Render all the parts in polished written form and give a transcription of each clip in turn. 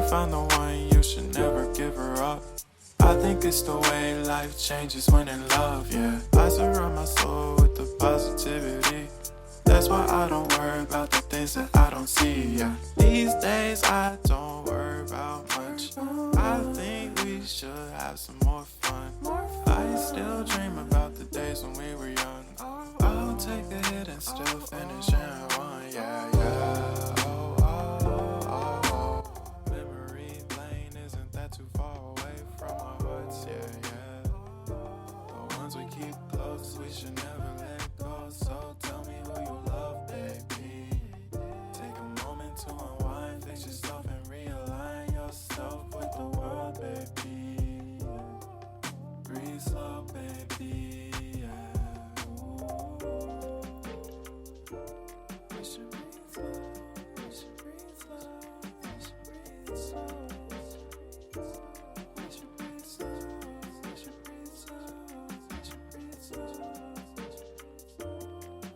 found the one, you should never give her up. I think it's the way life changes when in love, yeah. I surround my soul with the positivity. That's why I don't worry about the things that I don't see, yeah. These days I don't worry about much. I think we should have some more fun. I still dream about the days when we were young. I'll take a hit and still finish in one, yeah, yeah. Oh, oh, oh, oh. Memory lane isn't that too far away from our hearts, yeah, yeah. The ones we keep close, we should never let go. So tell me who you love, baby. Take a moment to unwind, fix yourself and realign yourself with the world, baby. Breathe slow, baby, yeah. Ooh. We should breathe slow, we should breathe slow, we should breathe slow. We should breathe slow, we should breathe slow, we should breathe slow.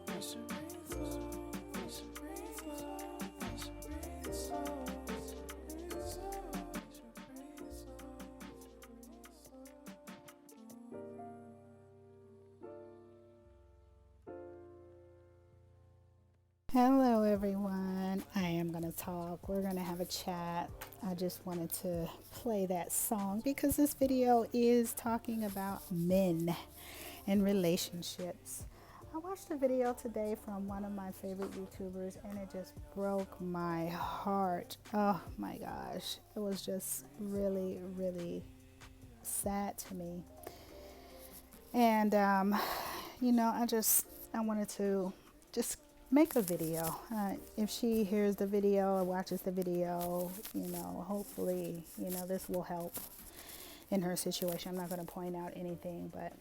We should breathe slow, we should breathe slow, we should breathe slow, we should breathe slow, we should breathe slow. Hello, everyone. I am going to talk. We're going to have a chat. I just wanted to play that song because this video is talking about men and relationships. I watched a video today from one of my favorite YouTubers and it just broke my heart. Oh my gosh. It was just really, really sad to me. And, I wanted to just make a video. If she hears the video or watches the video, hopefully, this will help in her situation. I'm not going to point out anything, but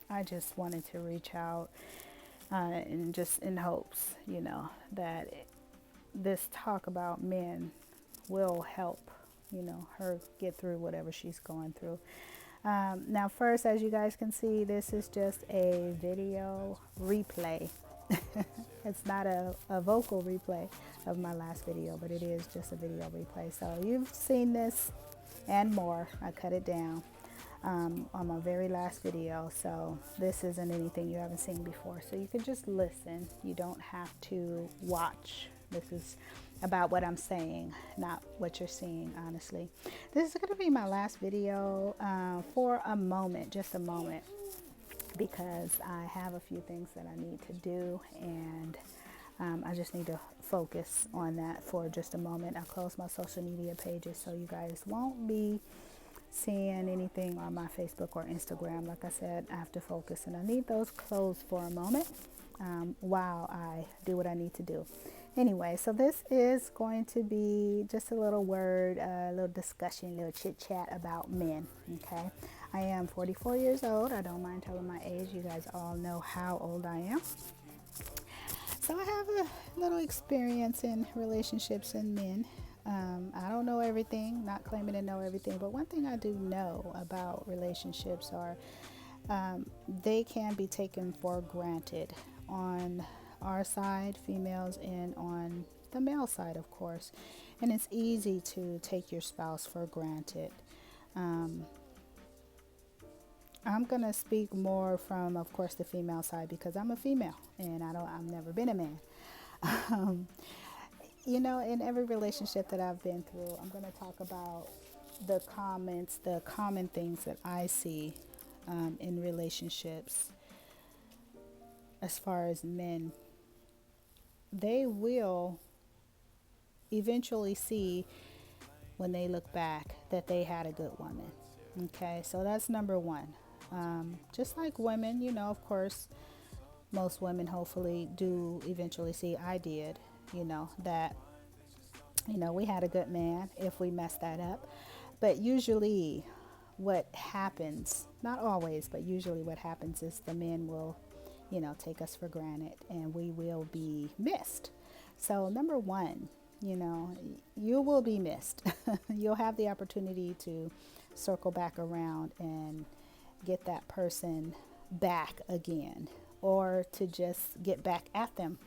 I just wanted to reach out and just in hopes, that this talk about men will help, her get through whatever she's going through. Now first, as you guys can see, this is just a video replay. It's not a vocal replay of my last video, but it is just a video replay. So you've seen this and more. I cut it down on my very last video. So this isn't anything you haven't seen before. So you can just listen. You don't have to watch. This is about what I'm saying, not what you're seeing, honestly. This is going to be my last video for a moment, just a moment, because I have a few things that I need to do, and I just need to focus on that for just a moment. I'll close my social media pages so you guys won't be seeing anything on my Facebook or Instagram. Like I said, I have to focus, and I need those closed for a moment while I do what I need to do. Anyway, so this is going to be just a little word, a little discussion, a little chit chat about men. Okay, I am 44 years old. I don't mind telling my age. You guys all know how old I am. So I have a little experience in relationships and men. I don't know everything, not claiming to know everything, but one thing I do know about relationships are they can be taken for granted on our side, females, and on the male side, of course. And it's easy to take your spouse for granted. I'm going to speak more from, of course, the female side because I'm a female and I've never been a man. In every relationship that I've been through, I'm going to talk about the common things that I see in relationships as far as men. They will eventually see when they look back that they had a good woman. Okay, so that's number one. Just like women, of course, most women hopefully do eventually see, I did, that, we had a good man if we messed that up. But usually what happens, not always, but usually what happens is the men will take us for granted and we will be missed. So number one, you will be missed. You'll have the opportunity to circle back around and get that person back again. or to just get back at them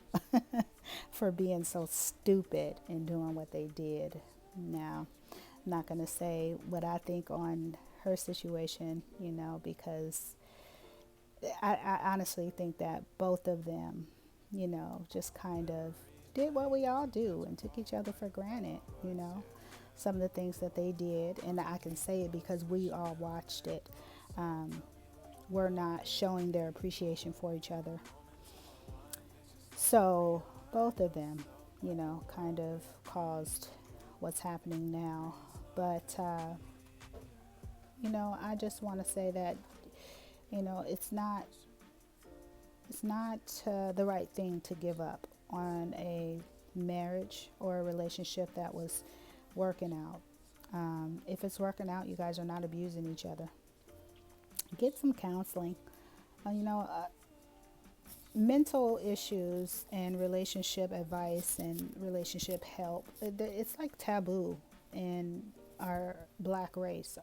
for being so stupid and doing what they did. Now, I'm not going to say what I think on her situation, because I honestly think that both of them, just kind of did what we all do and took each other for granted. Some of the things that they did, and I can say it because we all watched it, were not showing their appreciation for each other. So both of them, kind of caused what's happening now. But, I just want to say that, it's not the right thing to give up on a marriage or a relationship that was working out. If it's working out, you guys are not abusing each other. Get some counseling. Mental issues and relationship advice and relationship help, it's like taboo in our black race,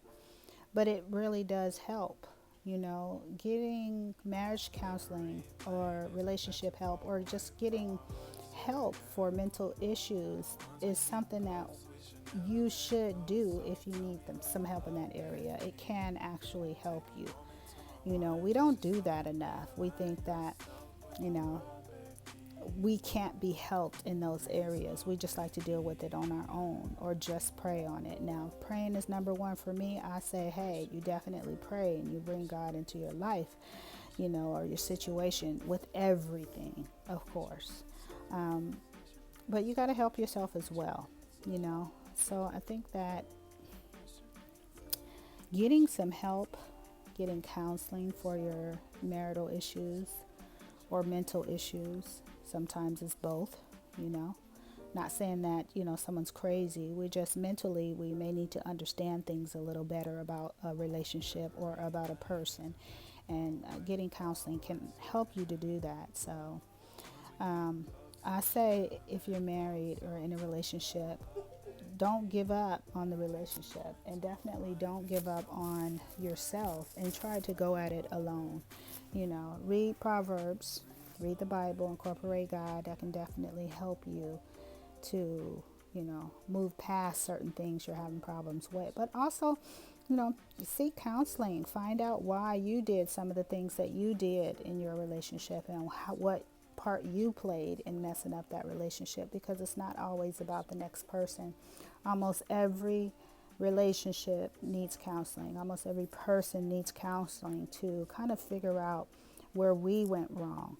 but it really does help. Getting marriage counseling or relationship help or just getting help for mental issues is something that you should do if you need some help in that area. It can actually help you. We don't do that enough. We think that, we can't be helped in those areas. We just like to deal with it on our own or just pray on it. Now, praying is number one for me. I say, hey, you definitely pray and you bring God into your life, or your situation with everything, of course. But you got to help yourself as well, So I think that getting some help, getting counseling for your marital issues or mental issues, sometimes it's both, Not saying that, someone's crazy. We just mentally, we may need to understand things a little better about a relationship or about a person. And getting counseling can help you to do that. So I say if you're married or in a relationship, don't give up on the relationship, and definitely don't give up on yourself and try to go at it alone. Read Proverbs, read the Bible, incorporate God. That can definitely help you to, move past certain things you're having problems with. But also, seek counseling. Find out why you did some of the things that you did in your relationship and what part you played in messing up that relationship, because it's not always about the next person. Almost every relationship needs counseling. Almost every person needs counseling to kind of figure out where we went wrong,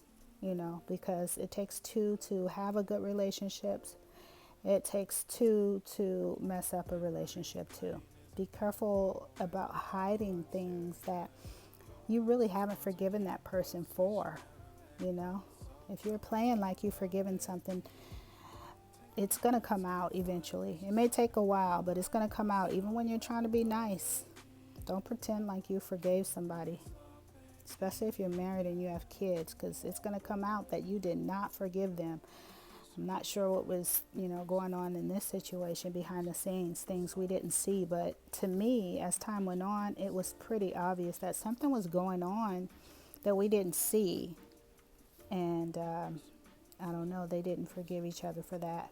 because it takes two to have a good relationship. It takes two to mess up a relationship too. Be careful about hiding things that you really haven't forgiven that person for, If you're playing like you've forgiven something, it's going to come out eventually. It may take a while, but it's going to come out even when you're trying to be nice. Don't pretend like you forgave somebody, especially if you're married and you have kids, because it's going to come out that you did not forgive them. I'm not sure what was, going on in this situation behind the scenes, things we didn't see. But to me, as time went on, it was pretty obvious that something was going on that we didn't see. And I don't know, they didn't forgive each other for that.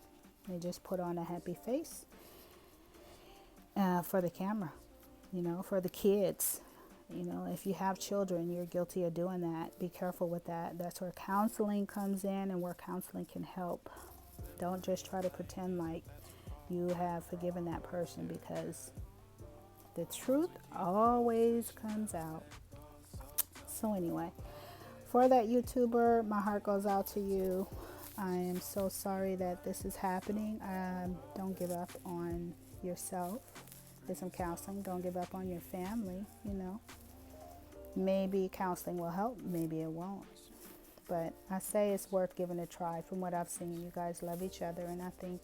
They just put on a happy face for the camera, for the kids. If you have children, you're guilty of doing that. Be careful with that. That's where counseling comes in and where counseling can help. Don't just try to pretend like you have forgiven that person, because the truth always comes out. So anyway, for that YouTuber, my heart goes out to you. I am so sorry that this is happening. Don't give up on yourself. Get some counseling. Don't give up on your family, Maybe counseling will help, maybe it won't. But I say it's worth giving a try. From what I've seen, you guys love each other, and I think,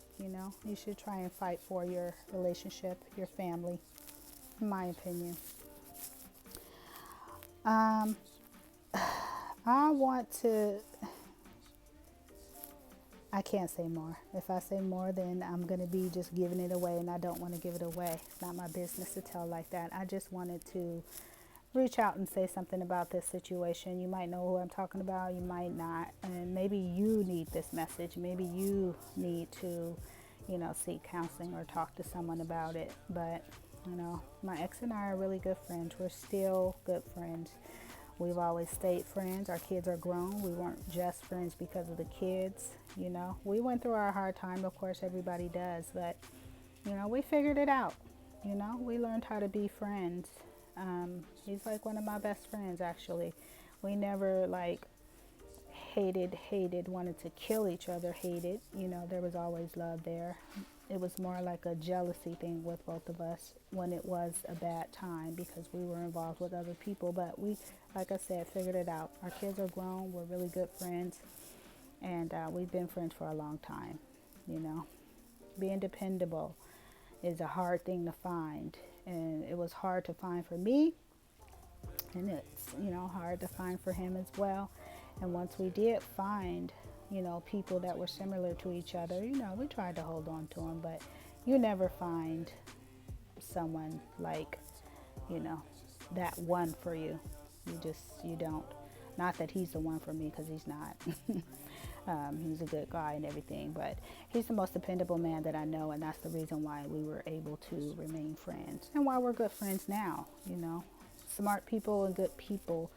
you should try and fight for your relationship, your family, in my opinion. I can't say more. If I say more, then I'm going to be just giving it away, and I don't want to give it away. It's not my business to tell like that. I just wanted to reach out and say something about this situation. You might know who I'm talking about, you might not. And maybe you need this message. Maybe you need to, seek counseling or talk to someone about it. But, my ex and I are really good friends. We're still good friends. We've always stayed friends. Our kids are grown. We weren't just friends because of the kids, We went through our hard time, of course, everybody does. But, we figured it out. We learned how to be friends. He's like one of my best friends, actually. We never hated, wanted to kill each other, hated. There was always love there. It was more like a jealousy thing with both of us when it was a bad time because we were involved with other people. But we, like I said, figured it out. Our kids are grown. We're really good friends. And we've been friends for a long time. Being dependable is a hard thing to find. And it was hard to find for me. And it's, hard to find for him as well. And once we did find, people that were similar to each other, we tried to hold on to them. But you never find someone like, that one for you. You don't. Not that he's the one for me, because he's not. He's a good guy and everything, but he's the most dependable man that I know, and that's the reason why we were able to remain friends and why we're good friends now. Smart people and good people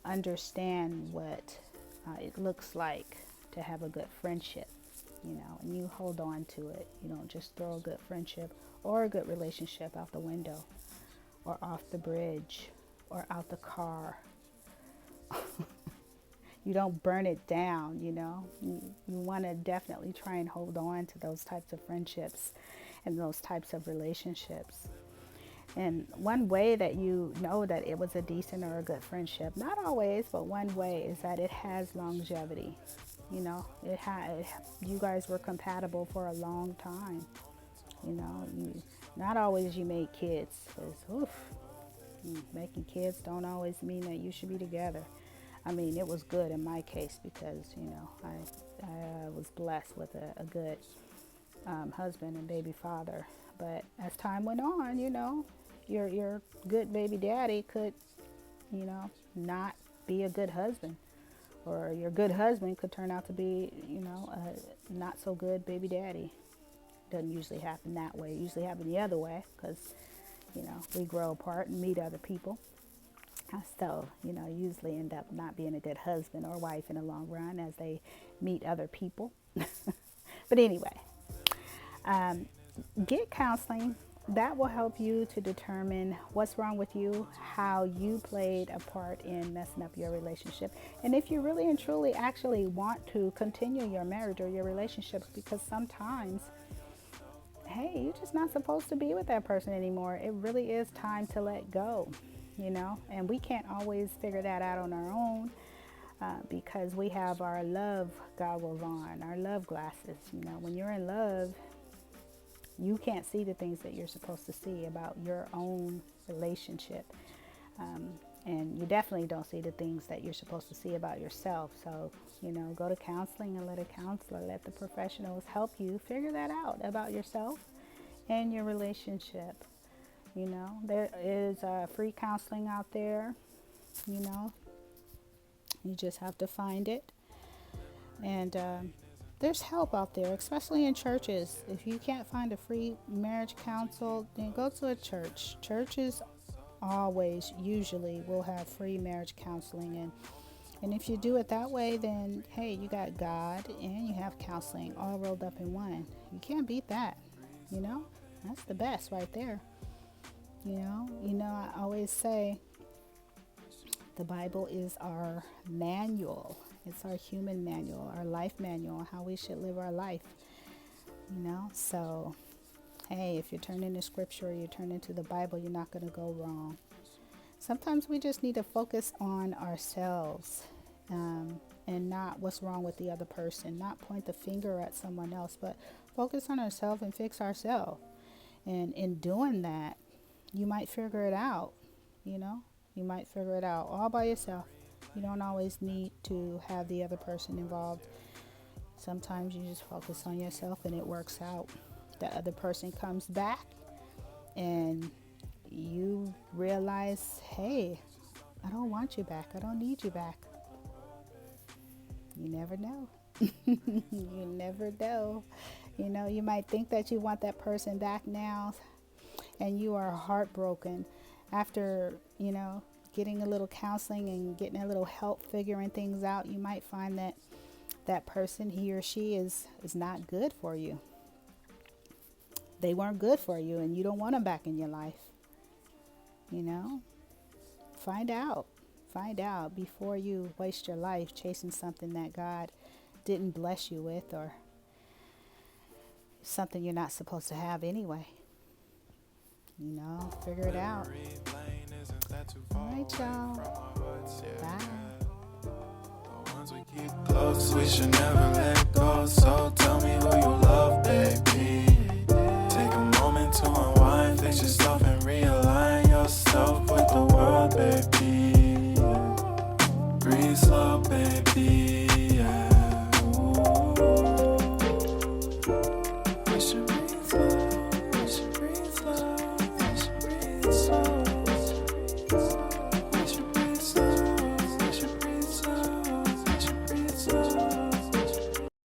understand what it looks like to have a good friendship, and you hold on to it. You don't just throw a good friendship or a good relationship out the window or off the bridge or out the car. You don't burn it down, You want to definitely try and hold on to those types of friendships and those types of relationships. And one way that you know that it was a decent or a good friendship, not always, but one way, is that it has longevity. You guys were compatible for a long time. Not always you make kids, because making kids don't always mean that you should be together. I mean, it was good in my case because, I was blessed with a good husband and baby father. But as time went on, your good baby daddy could, not be a good husband. Or your good husband could turn out to be, a not so good baby daddy. Doesn't usually happen that way. It usually happens the other way because, we grow apart and meet other people. So, usually end up not being a good husband or wife in the long run as they meet other people. But anyway, get counseling. That will help you to determine what's wrong with you, how you played a part in messing up your relationship, and if you really and truly actually want to continue your marriage or your relationship, because sometimes, hey, you're just not supposed to be with that person anymore. It really is time to let go. And we can't always figure that out on our own because we have our love goggles on, our love glasses. When you're in love, you can't see the things that you're supposed to see about your own relationship. And you definitely don't see the things that you're supposed to see about yourself. So, go to counseling and let a counselor, let the professionals help you figure that out about yourself and your relationship. There is free counseling out there. You just have to find it. And there's help out there, especially in churches. If you can't find a free marriage counsel, then go to a church. Churches usually will have free marriage counseling. And if you do it that way, then, hey, you got God and you have counseling all rolled up in one. You can't beat that. That's the best right there. I always say the Bible is our manual. It's our human manual, our life manual, how we should live our life. So, hey, if you turn into scripture or you turn into the Bible, you're not going to go wrong. Sometimes we just need to focus on ourselves and not what's wrong with the other person, not point the finger at someone else, but focus on ourselves and fix ourselves. And in doing that, you might figure it out, You might figure it out all by yourself. You don't always need to have the other person involved. Sometimes you just focus on yourself and it works out. The other person comes back and you realize, hey, don't want you back. I don't need you back. You never know. You never know. You know, you might think that you want that person back now, and you are heartbroken after, you know, getting a little counseling and getting a little help figuring things out. You might find that that person, he or she, is not good for you. They weren't good for you, and you don't want them back in your life. You know, find out before you waste your life chasing something that God didn't bless you with, or something you're not supposed to have anyway. You know, figure it out. All right, y'all. Bye. We keep close, we should never let go. So tell me who you love, baby. Take a moment to unwind, fix yourself and realign yourself with the world, baby. Breathe slow, baby.